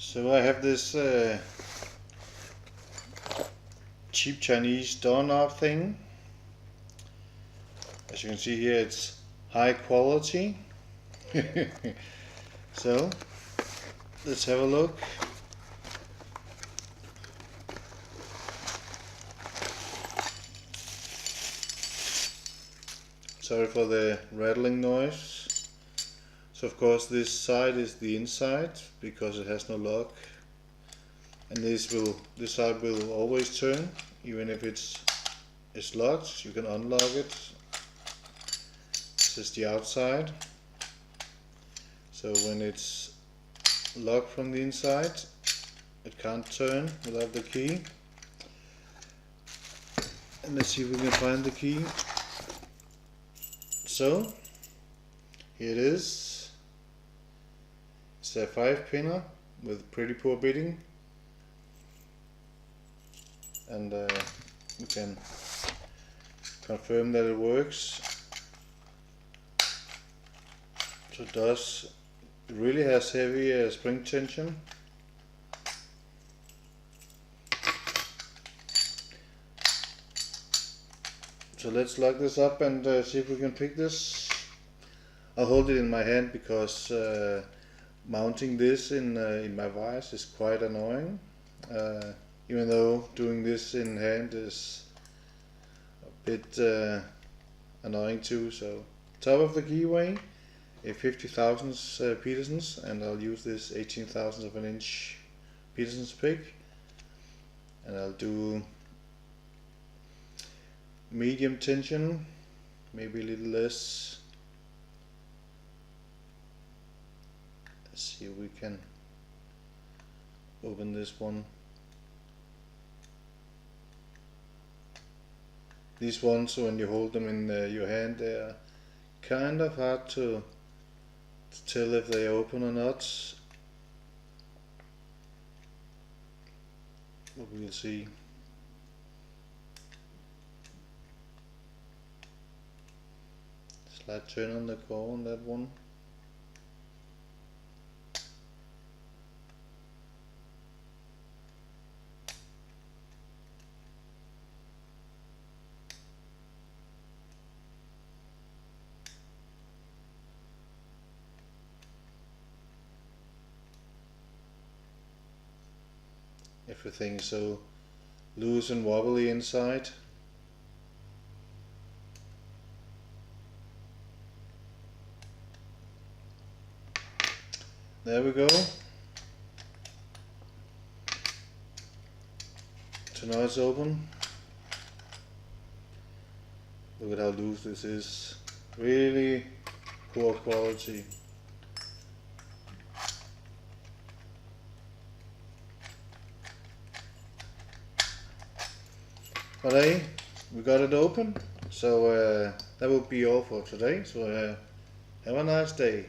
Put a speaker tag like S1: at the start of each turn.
S1: So I have this cheap Chinese doorknob thing. As you can see here, it's high quality. So let's have a look. Sorry for the rattling noise. So of course this side is the inside because it has no lock, and this side will always turn even if it's locked. You can unlock it. This is the outside. So when it's locked from the inside, it can't turn without the key. And let's see if we can find the key. So here it is. It's a 5-pinner with pretty poor bitting, and we can confirm that it works. So it does. It really has heavy spring tension. So let's lock this up and see if we can pick this. I'll hold it in my hand because mounting this in my vise is quite annoying. Even though doing this in hand is a bit annoying too. So top of the keyway, a 50 thousandths Peterson's, and I'll use this 18 thousandths of an inch Peterson's pick, and I'll do medium tension, maybe a little less. Let's see if we can open this one. These ones, when you hold them in your hand, they are kind of hard to tell if they open or not. But we'll see. Slight turn on the core on that one. Everything is so loose and wobbly inside. There we go. So now it's open. Look at how loose this is. Really poor quality. But hey, we got it open. So that will be all for today. So have a nice day.